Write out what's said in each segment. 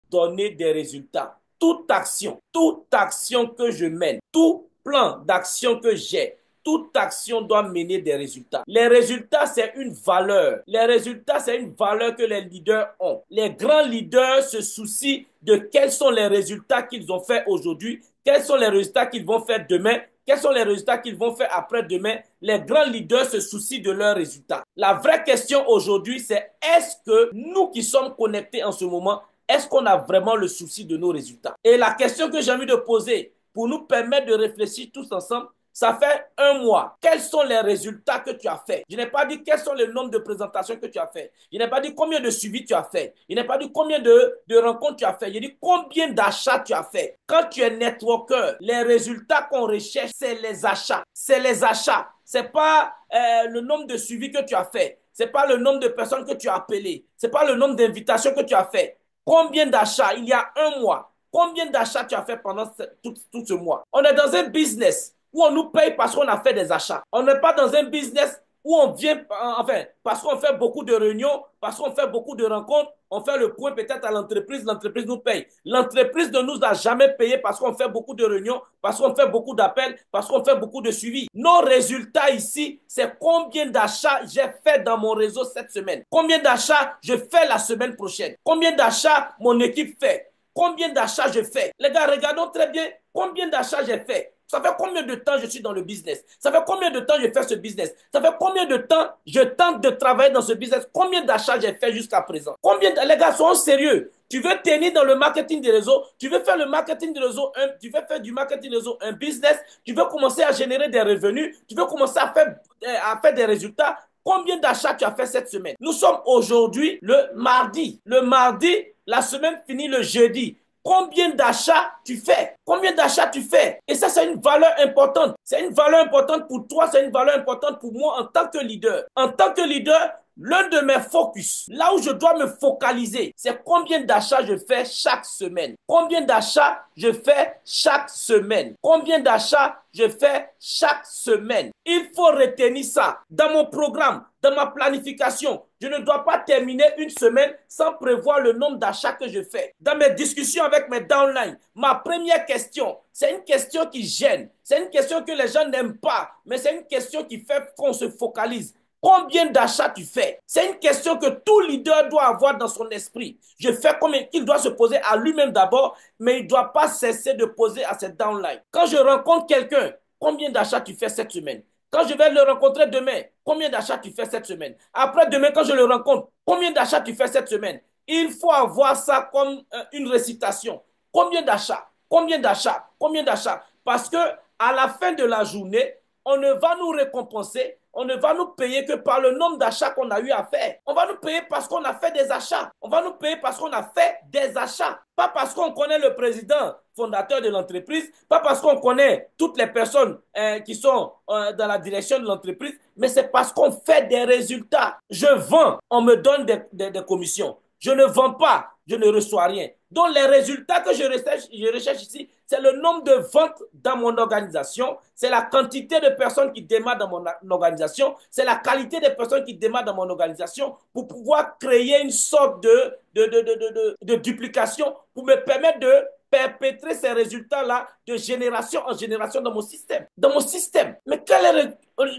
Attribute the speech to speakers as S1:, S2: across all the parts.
S1: donner des résultats. Toute action que je mène, tout plan d'action que j'ai, toute action doit mener des résultats. Les résultats, c'est une valeur. Les résultats, c'est une valeur que les leaders ont. Les grands leaders se soucient de quels sont les résultats qu'ils ont fait aujourd'hui, quels sont les résultats qu'ils vont faire demain, quels sont les résultats qu'ils vont faire après-demain. Les grands leaders se soucient de leurs résultats. La vraie question aujourd'hui, c'est est-ce que nous qui sommes connectés en ce moment, est-ce qu'on a vraiment le souci de nos résultats? Et la question que j'ai envie de poser pour nous permettre de réfléchir tous ensemble, ça fait un mois. Quels sont les résultats que tu as fait? Je n'ai pas dit quels sont les nombres de présentations que tu as fait. Je n'ai pas dit combien de suivis tu as fait. Je n'ai pas dit combien de rencontres tu as fait. Je dis combien d'achats tu as fait. Quand tu es networker, les résultats qu'on recherche, c'est les achats. C'est les achats. C'est pas le nombre de suivis que tu as fait. C'est pas le nombre de personnes que tu as appelées. C'est pas le nombre d'invitations que tu as fait. Combien d'achats il y a un mois? Combien d'achats tu as fait pendant tout ce mois? On est dans un business où on nous paye parce qu'on a fait des achats. On n'est pas dans un business où on vient, enfin, parce qu'on fait beaucoup de réunions, parce qu'on fait beaucoup de rencontres, on fait le point peut-être à l'entreprise, l'entreprise nous paye. L'entreprise ne nous a jamais payé parce qu'on fait beaucoup de réunions, parce qu'on fait beaucoup d'appels, parce qu'on fait beaucoup de suivi. Nos résultats ici, c'est combien d'achats j'ai fait dans mon réseau cette semaine. Combien d'achats je fais la semaine prochaine. Combien d'achats mon équipe fait. Combien d'achats je fais. Les gars, regardons très bien combien d'achats j'ai fait. Ça fait combien de temps je suis dans le business? Ça fait combien de temps je fais ce business? Ça fait combien de temps je tente de travailler dans ce business? Combien d'achats j'ai fait jusqu'à présent? Les gars, soyons sérieux. Tu veux tenir dans le marketing des réseaux, tu veux faire le marketing des réseaux, tu veux faire du marketing des réseaux un business, tu veux commencer à générer des revenus, tu veux commencer à faire des résultats. Combien d'achats tu as fait cette semaine? Nous sommes aujourd'hui le mardi. Le mardi, la semaine finit le jeudi. Combien d'achats tu fais? Combien d'achats tu fais? Et ça, c'est une valeur importante. C'est une valeur importante pour toi, c'est une valeur importante pour moi en tant que leader. En tant que leader, l'un de mes focus, là où je dois me focaliser, c'est combien d'achats je fais chaque semaine. Combien d'achats je fais chaque semaine. Combien d'achats je fais chaque semaine. Il faut retenir ça dans mon programme, dans ma planification. Je ne dois pas terminer une semaine sans prévoir le nombre d'achats que je fais. Dans mes discussions avec mes downlines, ma première question, c'est une question qui gêne. C'est une question que les gens n'aiment pas, mais c'est une question qui fait qu'on se focalise. Combien d'achats tu fais? C'est une question que tout leader doit avoir dans son esprit. Je fais combien qu'il doit se poser à lui-même d'abord, mais il ne doit pas cesser de poser à ses downlines. Quand je rencontre quelqu'un, combien d'achats tu fais cette semaine? Quand je vais le rencontrer demain, combien d'achats tu fais cette semaine? Après demain, quand je le rencontre, combien d'achats tu fais cette semaine? Il faut avoir ça comme une récitation. Combien d'achats? Combien d'achats? Combien d'achats? Parce que à la fin de la journée, on ne va nous récompenser, on ne va nous payer que par le nombre d'achats qu'on a eu à faire. On va nous payer parce qu'on a fait des achats. On va nous payer parce qu'on a fait des achats. Pas parce qu'on connaît le président fondateur de l'entreprise, pas parce qu'on connaît toutes les personnes qui sont dans la direction de l'entreprise, mais c'est parce qu'on fait des résultats. Je vends, on me donne des commissions. Je ne vends pas, je ne reçois rien. Donc les résultats que je recherche ici, c'est le nombre de ventes dans mon organisation, c'est la quantité de personnes qui démarrent dans mon organisation, c'est la qualité des personnes qui démarrent dans mon organisation pour pouvoir créer une sorte de duplication pour me permettre de perpétrer ces résultats-là de génération en génération dans mon système. Dans mon système. Mais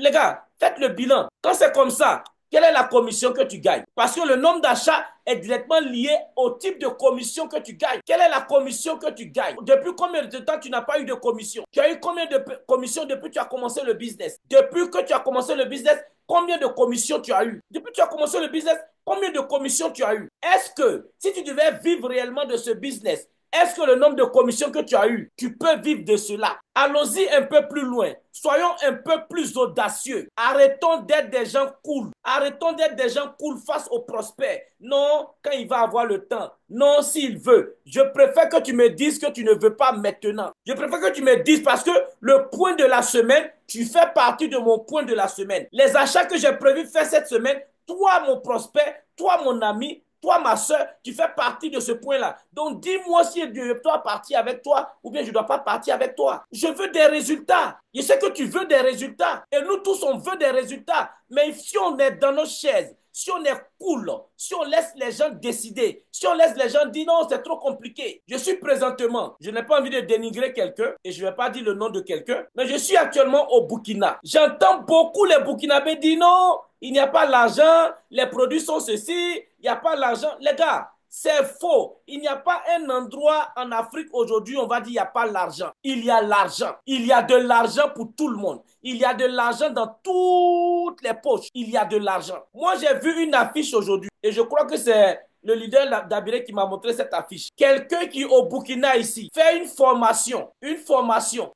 S1: les gars, faites le bilan. Quand c'est comme ça, quelle est la commission que tu gagnes? Parce que le nombre d'achats est directement lié au type de commission que tu gagnes. Quelle est la commission que tu gagnes? Depuis combien de temps tu n'as pas eu de commission? Tu as eu combien de commissions depuis que tu as commencé le business? Depuis que tu as commencé le business, combien de commissions tu as eu? Depuis que tu as commencé le business, combien de commissions tu as eu? Est-ce que si tu devais vivre réellement de ce business, est-ce que le nombre de commissions que tu as eu, tu peux vivre de cela? Allons-y un peu plus loin. Soyons un peu plus audacieux. Arrêtons d'être des gens cool. Arrêtons d'être des gens cool face aux prospects. Non, quand il va avoir le temps. Non, s'il veut. Je préfère que tu me dises que tu ne veux pas maintenant. Je préfère que tu me dises parce que le point de la semaine, tu fais partie de mon point de la semaine. Les achats que j'ai prévu faire cette semaine, toi mon prospect, toi mon ami, toi, ma soeur, tu fais partie de ce point-là. Donc, dis-moi si je dois partir avec toi ou bien je ne dois pas partir avec toi. Je veux des résultats. Je sais que tu veux des résultats. Et nous tous, on veut des résultats. Mais si on est dans nos chaises, si on est cool, si on laisse les gens décider, si on laisse les gens dire non, c'est trop compliqué. Je suis présentement, je n'ai pas envie de dénigrer quelqu'un et je ne vais pas dire le nom de quelqu'un, mais je suis actuellement au Burkina. J'entends beaucoup les Burkinabés dire non, il n'y a pas l'argent, les produits sont ceci, il n'y a pas l'argent. Les gars, c'est faux. Il n'y a pas un endroit en Afrique aujourd'hui où on va dire il n'y a pas l'argent. Il y a l'argent. Il y a de l'argent pour tout le monde. Il y a de l'argent dans toutes les poches. Il y a de l'argent. Moi, j'ai vu une affiche aujourd'hui et je crois que c'est le leader d'Abiré qui m'a montré cette affiche. Quelqu'un qui au Burkina ici fait une formation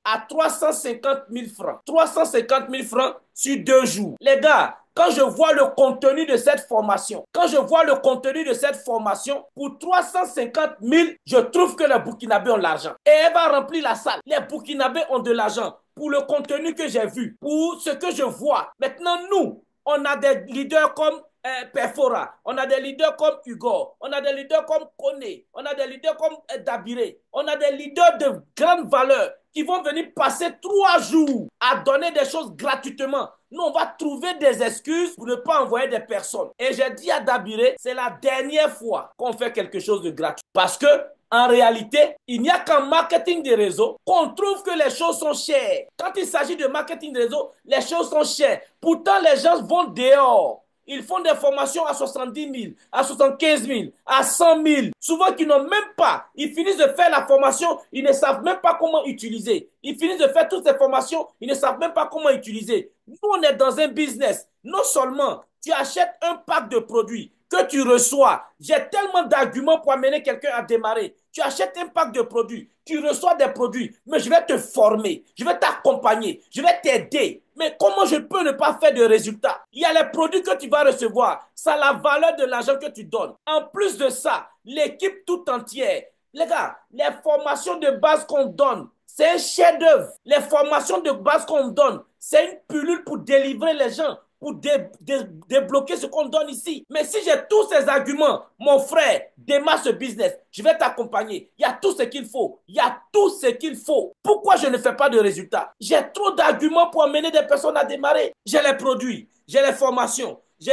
S1: à 350 000 francs. 350 000 francs sur 2 jours. Les gars, quand je vois le contenu de cette formation, pour 350 000, je trouve que les Burkinabés ont l'argent. Et elle va remplir la salle. Les Burkinabés ont de l'argent pour le contenu que j'ai vu, pour ce que je vois. Maintenant, nous, on a des leaders comme Perfora, on a des leaders comme Hugo, on a des leaders comme Kone, on a des leaders comme Dabiré, on a des leaders de grande valeur qui vont venir passer 3 jours à donner des choses gratuitement. Nous, on va trouver des excuses pour ne pas envoyer des personnes. Et j'ai dit à Dabiré, c'est la dernière fois qu'on fait quelque chose de gratuit. Parce que, en réalité, il n'y a qu'en marketing des réseaux qu'on trouve que les choses sont chères. Quand il s'agit de marketing des réseaux, les choses sont chères. Pourtant, les gens vont dehors. Ils font des formations à 70 000, à 75 000, à 100 000. Souvent, qu'ils n'ont même pas. Ils finissent de faire la formation, ils ne savent même pas comment utiliser. Ils finissent de faire toutes ces formations, ils ne savent même pas comment utiliser. Nous, on est dans un business. Non seulement tu achètes un pack de produits que tu reçois. J'ai tellement d'arguments pour amener quelqu'un à démarrer. Tu achètes un pack de produits, tu reçois des produits, mais je vais te former, je vais t'accompagner, je vais t'aider. Mais comment je peux ne pas faire de résultats? Il y a les produits que tu vas recevoir, ça a la valeur de l'argent que tu donnes. En plus de ça, l'équipe tout entière, les gars, les formations de base qu'on donne, c'est un chef-d'œuvre. Les formations de base qu'on donne, c'est une pilule pour délivrer les gens, pour débloquer ce qu'on donne ici. Mais si j'ai tous ces arguments, mon frère, démarre ce business, je vais t'accompagner. Il y a tout ce qu'il faut. Il y a tout ce qu'il faut. Pourquoi je ne fais pas de résultats? J'ai trop d'arguments pour amener des personnes à démarrer. J'ai les produits, j'ai les formations, j'ai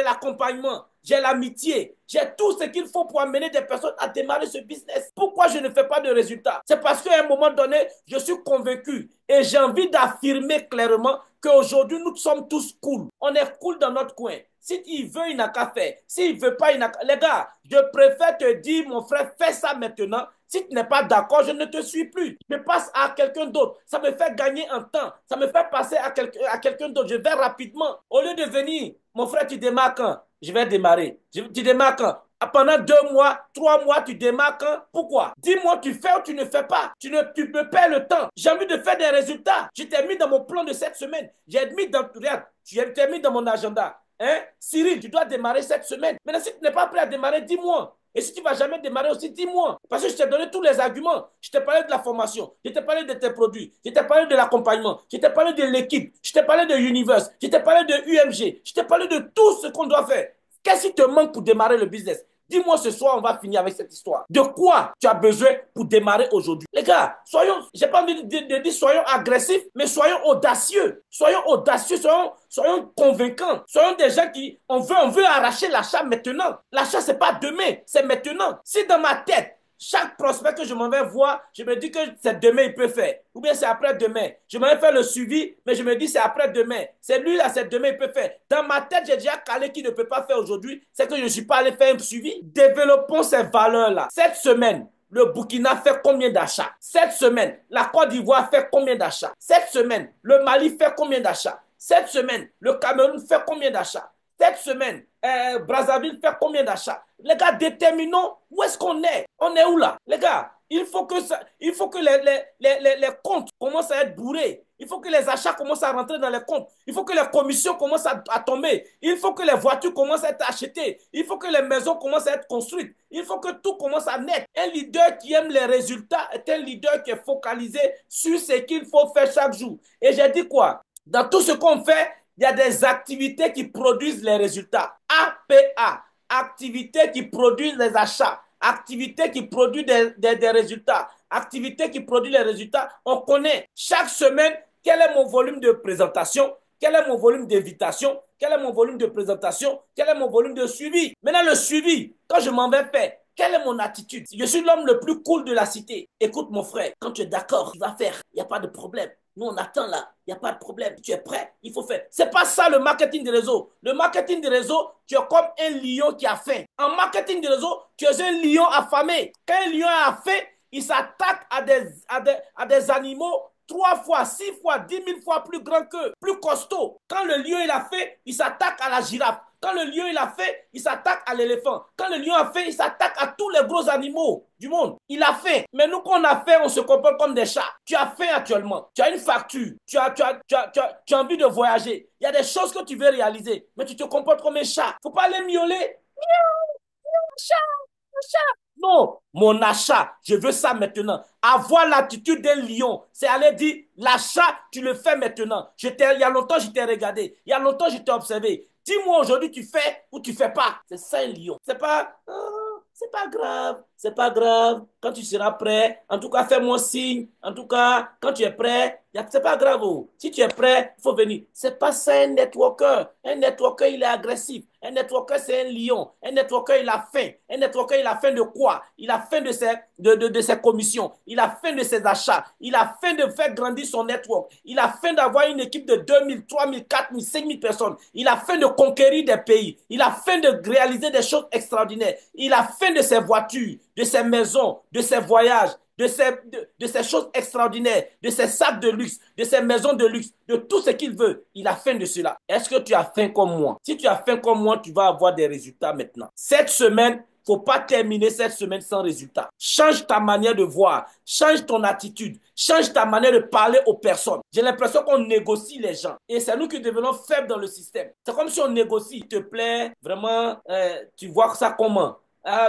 S1: l'accompagnement, j'ai l'amitié, j'ai tout ce qu'il faut pour amener des personnes à démarrer ce business. Pourquoi je ne fais pas de résultats? C'est parce qu'à un moment donné, je suis convaincu et j'ai envie d'affirmer clairement qu'aujourd'hui, nous sommes tous cool. On est cool dans notre coin. S'il veut, il n'a qu'à faire. S'il ne veut pas, il n'a qu'à... Les gars, je préfère te dire, mon frère, fais ça maintenant. Si tu n'es pas d'accord, je ne te suis plus. Je passe à quelqu'un d'autre. Ça me fait gagner un temps. Ça me fait passer à quelqu'un d'autre. Je vais rapidement. Au lieu de venir, mon frère, tu démarres quand? Je vais démarrer. Tu démarres quand? Pendant 2 mois, 3 mois, tu démarres quand? Pourquoi? Dis-moi, tu fais ou tu ne fais pas. Tu me perds le temps. J'ai envie de faire des résultats. Je t'ai mis dans mon plan de cette semaine. J'ai mis dans, regarde, je t'ai mis dans mon agenda. Hein? Cyril, tu dois démarrer cette semaine. Maintenant, si tu n'es pas prêt à démarrer, dis-moi. Et si tu ne vas jamais démarrer aussi, dis-moi. Parce que je t'ai donné tous les arguments. Je t'ai parlé de la formation. Je t'ai parlé de tes produits. Je t'ai parlé de l'accompagnement. Je t'ai parlé de l'équipe. Je t'ai parlé de Universe. Je t'ai parlé de UMG. Je t'ai parlé de tout ce qu'on doit faire. Qu'est-ce qui te manque pour démarrer le business? Dis-moi ce soir, on va finir avec cette histoire. De quoi tu as besoin pour démarrer aujourd'hui? Les gars, j'ai pas envie de dire soyons agressifs, mais soyons audacieux. Soyons audacieux, soyons convaincants. Soyons des gens qui, on veut arracher l'achat maintenant. L'achat, c'est pas demain, c'est maintenant. Si dans ma tête, chaque prospect que je m'en vais voir, je me dis que c'est demain, il peut faire. Ou bien c'est après-demain. Je m'en vais faire le suivi, mais je me dis c'est après-demain. C'est lui là, c'est demain, il peut faire. Dans ma tête, j'ai déjà calé qui ne peut pas faire aujourd'hui. C'est que je ne suis pas allé faire un suivi. Développons ces valeurs-là. Cette semaine, le Burkina fait combien d'achats? Cette semaine, la Côte d'Ivoire fait combien d'achats? Cette semaine, le Mali fait combien d'achats? Cette semaine, le Cameroun fait combien d'achats? Cette semaine, Brazzaville fait combien d'achats? Les gars, déterminons où est-ce qu'on est. On est où là? Les gars, il faut que les comptes commencent à être bourrés. Il faut que les achats commencent à rentrer dans les comptes. Il faut que les commissions commencent à tomber. Il faut que les voitures commencent à être achetées. Il faut que les maisons commencent à être construites. Il faut que tout commence à naître. Un leader qui aime les résultats est un leader qui est focalisé sur ce qu'il faut faire chaque jour. Et j'ai dit quoi? Dans tout ce qu'on fait, il y a des activités qui produisent les résultats. APA, activités qui produisent les achats, activités qui produisent des résultats, activités qui produisent les résultats. On connaît chaque semaine quel est mon volume de présentation, quel est mon volume d'invitation, quel est mon volume de présentation, quel est mon volume de suivi. Maintenant, le suivi, quand je m'en vais faire, quelle est mon attitude? Je suis l'homme le plus cool de la cité. Écoute mon frère, quand tu es d'accord, tu vas faire, il n'y a pas de problème. Nous, on attend là, il n'y a pas de problème. Tu es prêt, il faut faire. C'est pas ça le marketing de réseau. Le marketing de réseau, tu es comme un lion qui a faim. En marketing de réseau, tu es un lion affamé. Quand un lion a faim, il s'attaque à des animaux 3 fois, 6 fois, 10 000 fois plus grands qu'eux, plus costauds. Quand le lion il a fait, il s'attaque à la girafe. Quand le lion il a fait, il s'attaque à l'éléphant. Quand le lion a fait, il s'attaque à tous les gros animaux du monde. Il a fait. Mais nous, quand on a fait, on se comporte comme des chats. Tu as fait actuellement. Tu as une facture. Tu as envie de voyager. Il y a des choses que tu veux réaliser. Mais tu te comportes comme un chat. Faut pas les miauler. Miaou, chat, chat. Non, mon achat, je veux ça maintenant. Avoir l'attitude d'un lion, c'est aller dire, l'achat, tu le fais maintenant. Il y a longtemps, je t'ai regardé. Il y a longtemps, je t'ai observé. Dis-moi aujourd'hui, tu fais ou tu fais pas. C'est ça un lion. C'est pas grave. C'est pas grave. Quand tu seras prêt, en tout cas, fais-moi signe. En tout cas, quand tu es prêt, c'est pas grave. Oh. Si tu es prêt, il faut venir. C'est pas ça un networker. Un networker, il est agressif. Un networker, c'est un lion. Un networker, il a faim. Un networker, il a faim de quoi? Il a faim de ses commissions. Il a faim de ses achats. Il a faim de faire grandir son network. Il a faim d'avoir une équipe de 2000, 3000, 4000, 5000 personnes. Il a faim de conquérir des pays. Il a faim de réaliser des choses extraordinaires. Il a faim de ses voitures, de ses maisons, de ses voyages, de ces choses extraordinaires, de ces sacs de luxe, de ces maisons de luxe, de tout ce qu'il veut. Il a faim de cela. Est-ce que tu as faim comme moi? Si tu as faim comme moi, tu vas avoir des résultats maintenant. Cette semaine, il ne faut pas terminer cette semaine sans résultat. Change ta manière de voir, change ton attitude, change ta manière de parler aux personnes. J'ai l'impression qu'on négocie les gens et c'est nous qui devenons faibles dans le système. C'est comme si on négocie. S'il te plaît, vraiment, tu vois ça comment?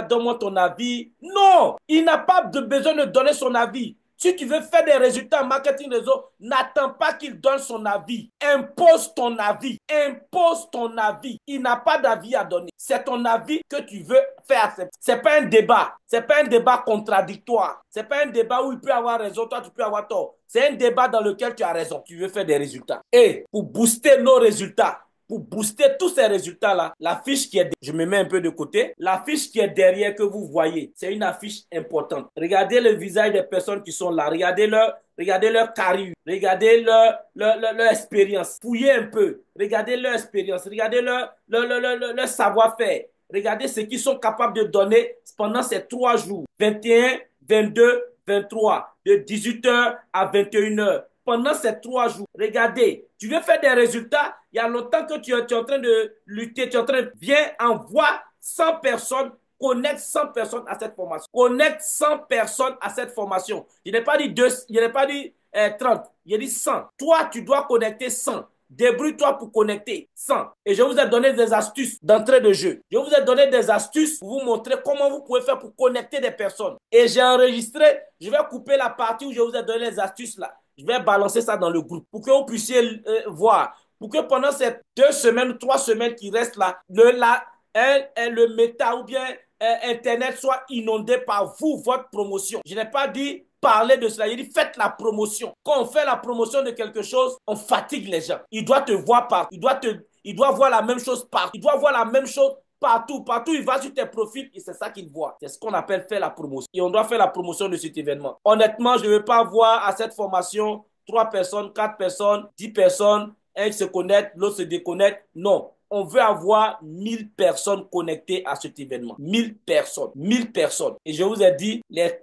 S1: Donne-moi ton avis. Non, il n'a pas besoin de donner son avis. Si tu veux faire des résultats en marketing réseau, n'attends pas qu'il donne son avis. Impose ton avis. Impose ton avis. Il n'a pas d'avis à donner. C'est ton avis que tu veux faire accepter. C'est pas un débat. C'est pas un débat contradictoire. C'est pas un débat où il peut avoir raison, toi tu peux avoir tort. C'est un débat dans lequel tu as raison. Tu veux faire des résultats. Et pour booster nos résultats, pour booster tous ces résultats-là, la fiche qui est, je me mets un peu de côté, la fiche qui est derrière que vous voyez, c'est une affiche importante. Regardez le visage des personnes qui sont là, regardez leur carrure, regardez leur expérience, fouillez un peu, regardez leur expérience, regardez leur savoir-faire, regardez ce qu'ils sont capables de donner pendant ces 3 jours, 21, 22, 23, de 18h à 21h. Pendant ces 3 jours, regardez, tu veux faire des résultats, il y a longtemps que tu es en train de lutter, tu es en train de, viens, envoie 100 personnes, connecte 100 personnes à cette formation. Connecte 100 personnes à cette formation. Je n'ai pas dit 2, je n'ai pas dit 30, j'ai dit 100. Toi, tu dois connecter 100. Débrouille-toi pour connecter 100. Et je vous ai donné des astuces d'entrée de jeu. Je vous ai donné des astuces pour vous montrer comment vous pouvez faire pour connecter des personnes. Et j'ai enregistré, je vais couper la partie où je vous ai donné les astuces là. Je vais balancer ça dans le groupe pour que vous puissiez voir. Pour que pendant ces 2 semaines, 3 semaines qui restent là, le méta ou bien Internet soit inondé par vous, votre promotion. Je n'ai pas dit parler de cela. J'ai dit faites la promotion. Quand on fait la promotion de quelque chose, on fatigue les gens. Il doit te voir partout. Il doit voir la même chose partout. Il doit voir la même chose partout. Partout, il va sur tes profils et c'est ça qu'il voit. C'est ce qu'on appelle faire la promotion. Et on doit faire la promotion de cet événement. Honnêtement, je ne veux pas voir à cette formation 3 personnes, 4 personnes, 10 personnes, un se connecte, l'autre se déconnecte. Non. On veut avoir 1000 personnes connectées à cet événement. 1000 personnes. 1000 personnes. Et je vous ai dit, les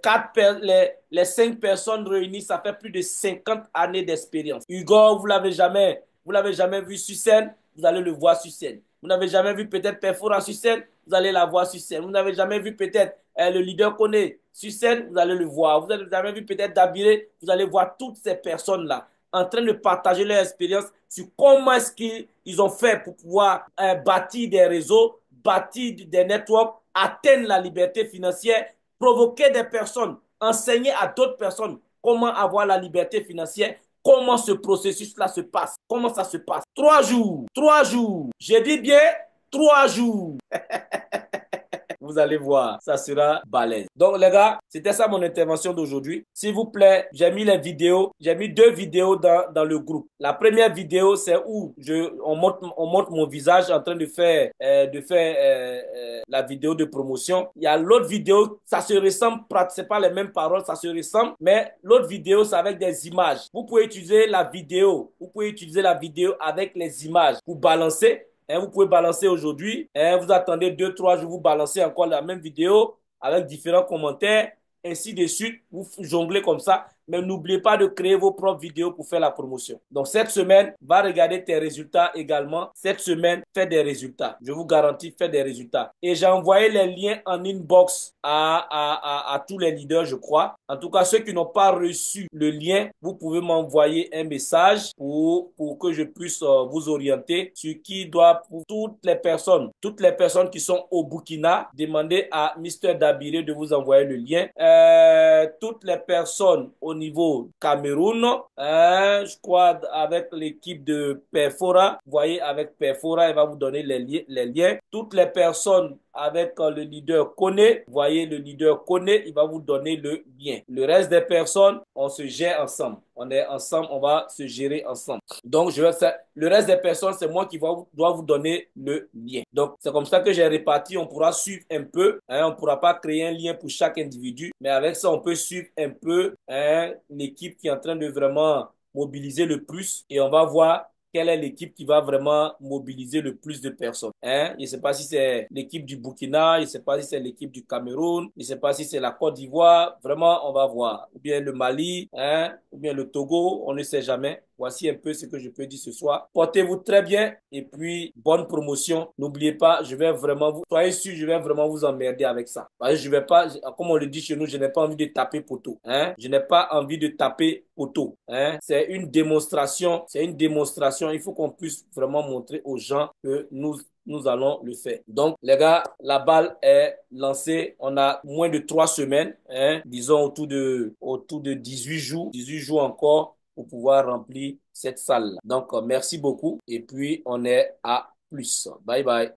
S1: 5 personnes réunies, ça fait plus de 50 années d'expérience. Hugo, vous l'avez jamais vu sur scène, vous allez le voir sur scène. Vous n'avez jamais vu peut-être Perfora sur scène, vous allez la voir sur scène. Vous n'avez jamais vu peut-être le leader Koné sur scène, vous allez le voir. Vous n'avez jamais vu peut-être Dabiré, vous allez voir toutes ces personnes-là en train de partager leur expérience sur comment est-ce qu'ils ont fait pour pouvoir bâtir des réseaux, bâtir des networks, atteindre la liberté financière, provoquer des personnes, enseigner à d'autres personnes comment avoir la liberté financière, comment ce processus-là se passe, comment ça se passe. 3 jours, 3 jours, j'ai dit bien 3 jours. Vous allez voir, ça sera balèze. Donc les gars, c'était ça mon intervention d'aujourd'hui. S'il vous plaît, j'ai mis les vidéos, j'ai mis 2 vidéos dans le groupe. La première vidéo, c'est où on montre mon visage en train de faire la vidéo de promotion. Il y a l'autre vidéo, ça se ressemble, c'est pas les mêmes paroles, ça se ressemble, mais l'autre vidéo, c'est avec des images. Vous pouvez utiliser la vidéo avec les images pour balancer. Vous pouvez balancer aujourd'hui. Vous attendez 2-3 jours, vous balancez encore la même vidéo avec différents commentaires, ainsi de suite. Vous jonglez comme ça. Mais n'oubliez pas de créer vos propres vidéos pour faire la promotion. Donc cette semaine, va regarder tes résultats également. Cette semaine, fais des résultats. Je vous garantis, fais des résultats. Et j'ai envoyé les liens en inbox à tous les leaders, je crois. En tout cas, ceux qui n'ont pas reçu le lien, vous pouvez m'envoyer un message pour que je puisse vous orienter sur qui doit, pour toutes les personnes qui sont au Burkina, demandez à Mister Dabiré de vous envoyer le lien. Toutes les personnes au niveau Cameroun, je crois avec l'équipe de Perfora, vous voyez avec Perfora, il va vous donner les liens. Toutes les personnes avec le leader Kone, vous voyez le leader Kone, il va vous donner le lien. Le reste des personnes, on se gère ensemble. On est ensemble, on va se gérer ensemble. Donc, le reste des personnes, c'est moi qui dois vous donner le lien. Donc, c'est comme ça que j'ai réparti. On pourra suivre un peu. On ne pourra pas créer un lien pour chaque individu. Mais avec ça, on peut suivre un peu l'équipe qui est en train de vraiment mobiliser le plus. Et on va voir quelle est l'équipe qui va vraiment mobiliser le plus de personnes. Je ne sais pas si c'est l'équipe du Burkina, je ne sais pas si c'est l'équipe du Cameroun, je ne sais pas si c'est la Côte d'Ivoire. Vraiment, on va voir. Ou bien le Mali, ou bien le Togo, on ne sait jamais. Voici un peu ce que je peux dire ce soir. Portez-vous très bien et puis bonne promotion. N'oubliez pas, soyez sûr, je vais vraiment vous emmerder avec ça. Parce que je vais pas, comme on le dit chez nous, je n'ai pas envie de taper poteau. Je n'ai pas envie de taper poteau. C'est une démonstration. Il faut qu'on puisse vraiment montrer aux gens que nous allons le faire. Donc, les gars, la balle est lancée. On a moins de 3 semaines, disons autour de 18 jours, 18 jours encore pour pouvoir remplir cette salle-là. Donc, merci beaucoup et puis on est à plus. Bye bye.